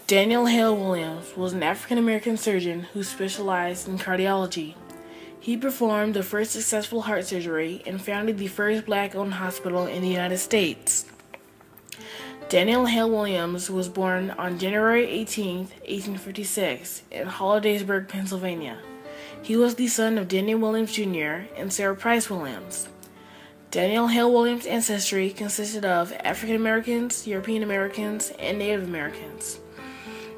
Daniel Hale Williams was an African-American surgeon who specialized in cardiology. He performed the first successful heart surgery and founded the first black-owned hospital in the United States. Daniel Hale Williams was born on January 18, 1856, in Hollidaysburg, Pennsylvania. He was the son of Daniel Williams Jr. and Sarah Price Williams. Daniel Hale Williams' ancestry consisted of African Americans, European Americans, and Native Americans.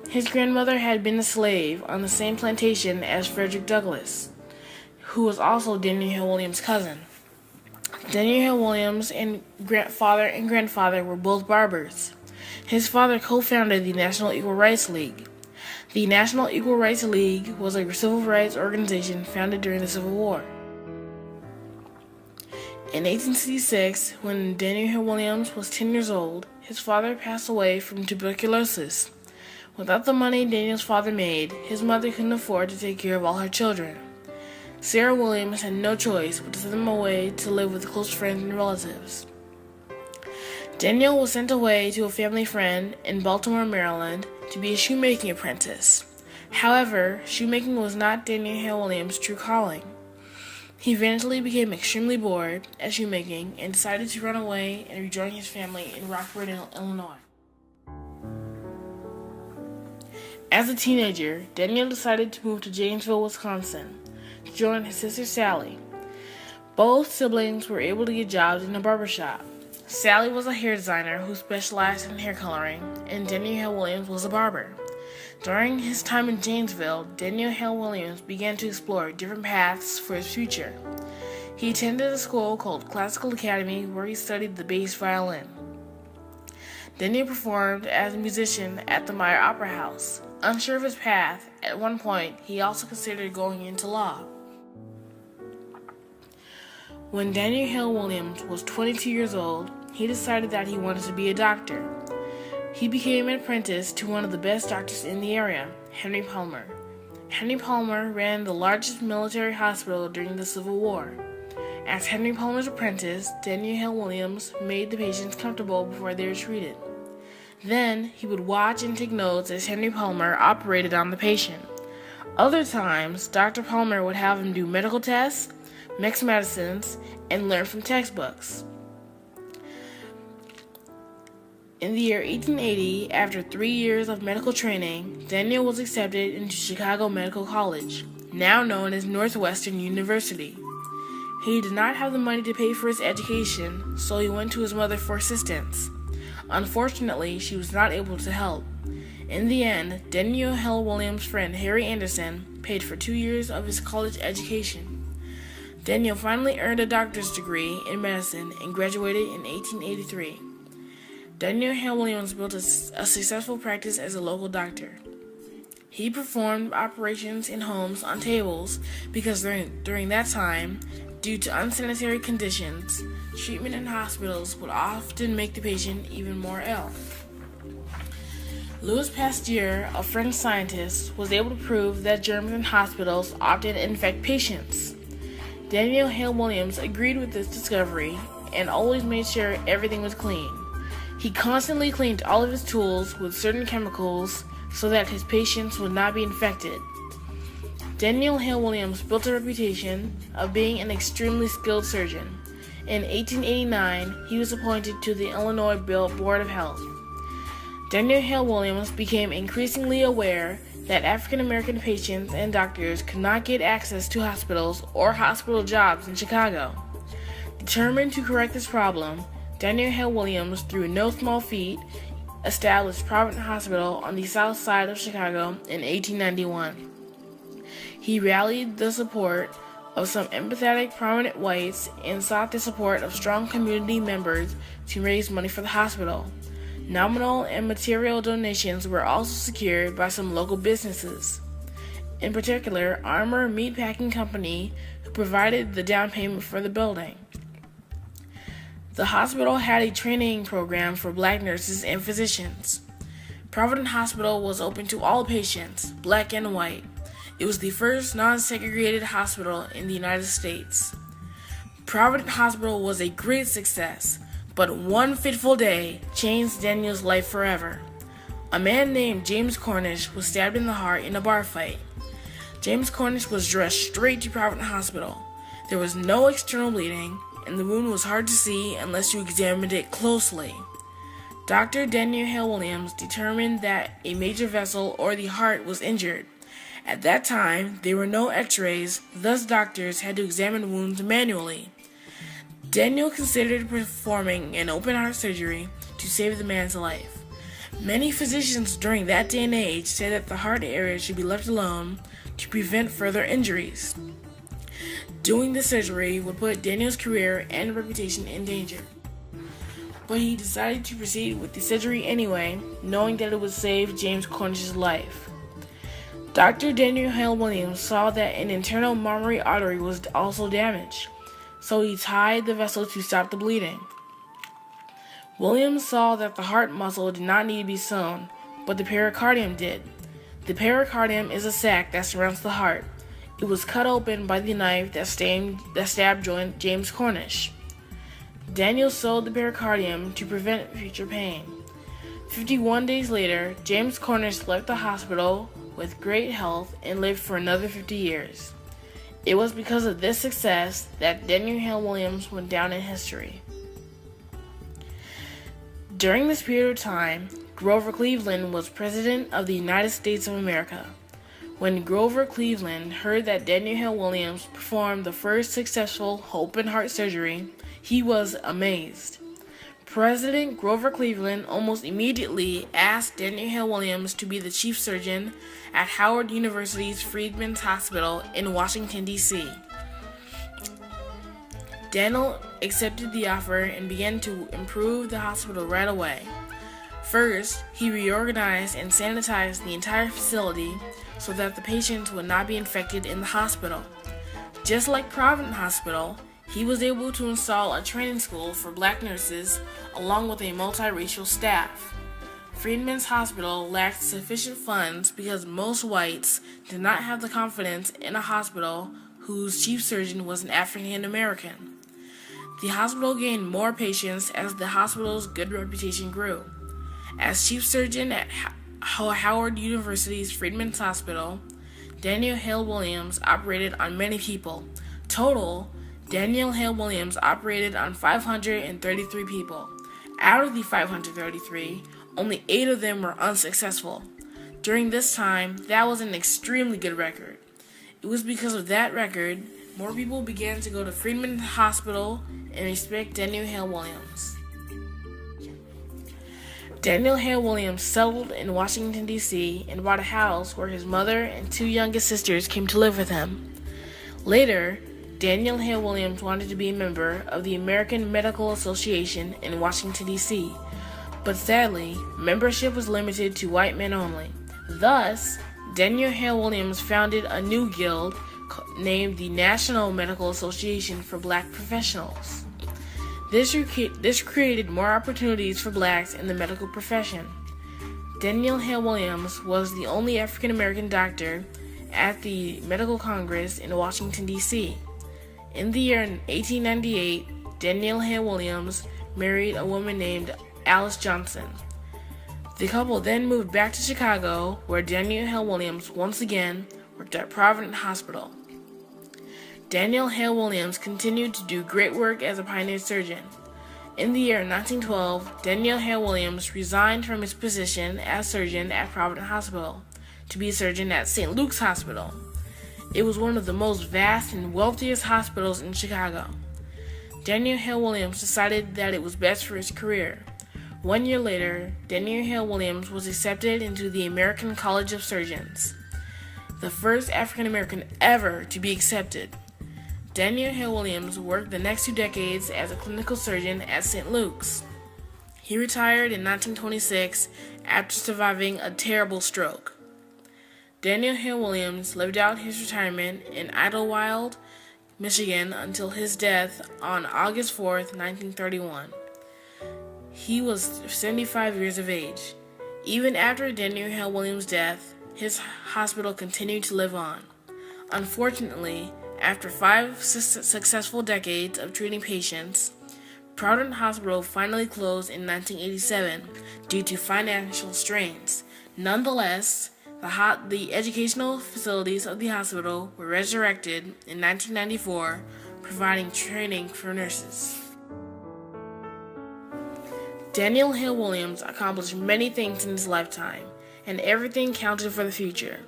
His grandmother had been a slave on the same plantation as Frederick Douglass, who was also Daniel Hale Williams' cousin. Daniel Hale Williams' father and grandfather were both barbers. His father co-founded the National Equal Rights League. The National Equal Rights League was a civil rights organization founded during the Civil War. In 1866, when Daniel Hale Williams was 10 years old, his father passed away from tuberculosis. Without the money Daniel's father made, his mother couldn't afford to take care of all her children. Sarah Williams had no choice but to send them away to live with close friends and relatives. Daniel was sent away to a family friend in Baltimore, Maryland, to be a shoemaking apprentice. However, shoemaking was not Daniel Hale Williams' true calling. He eventually became extremely bored at shoemaking and decided to run away and rejoin his family in Rockford, Illinois. As a teenager, Daniel decided to move to Janesville, Wisconsin, to join his sister Sally. Both siblings were able to get jobs in a barbershop. Sally was a hair designer who specialized in hair coloring, and Daniel Hale Williams was a barber. During his time in Janesville, Daniel Hale Williams began to explore different paths for his future. He attended a school called Classical Academy where he studied the bass violin. Daniel performed as a musician at the Meyer Opera House. Unsure of his path, at one point he also considered going into law. When Daniel Hale Williams was 22 years old, he decided that he wanted to be a doctor. He became an apprentice to one of the best doctors in the area, Henry Palmer. Henry Palmer ran the largest military hospital during the Civil War. As Henry Palmer's apprentice, Daniel Hale Williams made the patients comfortable before they were treated. Then, he would watch and take notes as Henry Palmer operated on the patient. Other times, Dr. Palmer would have him do medical tests, mix medicines, and learn from textbooks. In the year 1880, after 3 years of medical training, Daniel was accepted into Chicago Medical College, now known as Northwestern University. He did not have the money to pay for his education, so he went to his mother for assistance. Unfortunately, she was not able to help. In the end, Daniel Hale Williams' friend Harry Anderson paid for 2 years of his college education. Daniel finally earned a doctor's degree in medicine and graduated in 1883. Daniel Hale Williams built a successful practice as a local doctor. He performed operations in homes on tables because during that time, due to unsanitary conditions, treatment in hospitals would often make the patient even more ill. Louis Pasteur, a French scientist, was able to prove that germs in hospitals often infect patients. Daniel Hale Williams agreed with this discovery and always made sure everything was clean. He constantly cleaned all of his tools with certain chemicals so that his patients would not be infected. Daniel Hale Williams built a reputation of being an extremely skilled surgeon. In 1889, he was appointed to the Illinois Board of Health. Daniel Hale Williams became increasingly aware that African American patients and doctors could not get access to hospitals or hospital jobs in Chicago. Determined to correct this problem, Daniel Hale Williams, through no small feat, established Provident Hospital on the south side of Chicago in 1891. He rallied the support of some empathetic prominent whites and sought the support of strong community members to raise money for the hospital. Nominal and material donations were also secured by some local businesses. In particular, Armour Meatpacking Company, who provided the down payment for the building. The hospital had a training program for black nurses and physicians. Provident Hospital was open to all patients, black and white. It was the first non-segregated hospital in the United States. Provident Hospital was a great success, but one fateful day changed Daniel's life forever. A man named James Cornish was stabbed in the heart in a bar fight. James Cornish was rushed straight to Provident Hospital. There was no external bleeding, and the wound was hard to see unless you examined it closely. Dr. Daniel Hale Williams determined that a major vessel or the heart was injured. At that time, there were no x-rays, thus doctors had to examine wounds manually. Daniel considered performing an open heart surgery to save the man's life. Many physicians during that day and age said that the heart area should be left alone to prevent further injuries. Doing the surgery would put Daniel's career and reputation in danger. But he decided to proceed with the surgery anyway, knowing that it would save James Cornish's life. Dr. Daniel Hale Williams saw that an internal mammary artery was also damaged, so he tied the vessel to stop the bleeding. Williams saw that the heart muscle did not need to be sewn, but the pericardium did. The pericardium is a sac that surrounds the heart. It was cut open by the knife that stabbed James Cornish. Daniel sewed the pericardium to prevent future pain. 51 days later, James Cornish left the hospital with great health and lived for another 50 years. It was because of this success that Daniel Hale Williams went down in history. During this period of time, Grover Cleveland was President of the United States of America. When Grover Cleveland heard that Daniel Hale Williams performed the first successful open heart surgery, he was amazed. President Grover Cleveland almost immediately asked Daniel Hale Williams to be the chief surgeon at Howard University's Provident Hospital in Washington, D.C. Daniel accepted the offer and began to improve the hospital right away. First, he reorganized and sanitized the entire facility so that the patients would not be infected in the hospital. Just like Provident Hospital, he was able to install a training school for black nurses along with a multiracial staff. Provident Hospital lacked sufficient funds because most whites did not have the confidence in a hospital whose chief surgeon was an African American. The hospital gained more patients as the hospital's good reputation grew. As chief surgeon at Howard University's Provident Hospital, Daniel Hale Williams operated on many people. Total, Daniel Hale Williams operated on 533 people. Out of the 533, only 8 of them were unsuccessful. During this time, that was an extremely good record. It was because of that record, more people began to go to Provident Hospital and respect Daniel Hale Williams. Daniel Hale Williams settled in Washington, D.C. and bought a house where his mother and 2 youngest sisters came to live with him. Later, Daniel Hale Williams wanted to be a member of the American Medical Association in Washington, D.C., but sadly, membership was limited to white men only. Thus, Daniel Hale Williams founded a new guild named the National Medical Association for Black Professionals. This created more opportunities for blacks in the medical profession. Daniel Hale Williams was the only African American doctor at the Medical Congress in Washington, D.C. In the year 1898, Daniel Hale Williams married a woman named Alice Johnson. The couple then moved back to Chicago, where Daniel Hale Williams once again worked at Provident Hospital. Daniel Hale Williams continued to do great work as a pioneer surgeon. In the year 1912, Daniel Hale Williams resigned from his position as surgeon at Provident Hospital to be a surgeon at St. Luke's Hospital. It was one of the most vast and wealthiest hospitals in Chicago. Daniel Hale Williams decided that it was best for his career. 1 year later, Daniel Hale Williams was accepted into the American College of Surgeons, the first African American ever to be accepted. Daniel Hale Williams worked the next 2 decades as a clinical surgeon at St. Luke's. He retired in 1926 after surviving a terrible stroke. Daniel Hale Williams lived out his retirement in Idlewild, Michigan until his death on August 4th, 1931. He was 75 years of age. Even after Daniel Hale Williams' death, his hospital continued to live on. Unfortunately, after 5 successful decades of treating patients, Provident Hospital finally closed in 1987 due to financial strains. Nonetheless, the educational facilities of the hospital were resurrected in 1994, providing training for nurses. Daniel Hale Williams accomplished many things in his lifetime, and everything counted for the future.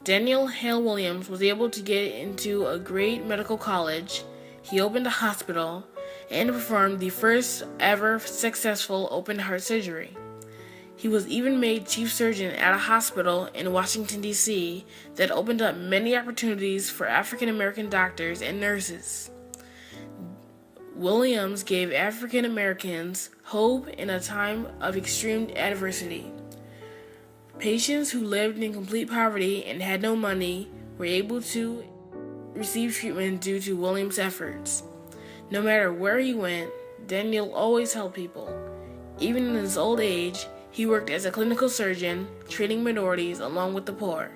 Daniel Hale Williams was able to get into a great medical college, he opened a hospital, and performed the first ever successful open heart surgery. He was even made chief surgeon at a hospital in Washington, D.C. that opened up many opportunities for African American doctors and nurses. Williams gave African Americans hope in a time of extreme adversity. Patients who lived in complete poverty and had no money were able to receive treatment due to Williams' efforts. No matter where he went, Daniel always helped people. Even in his old age, he worked as a clinical surgeon, treating minorities along with the poor.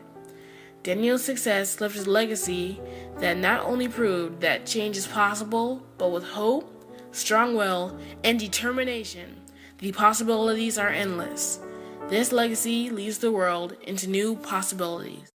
Daniel's success left his legacy that not only proved that change is possible, but with hope, strong will, and determination, the possibilities are endless. This legacy leads the world into new possibilities.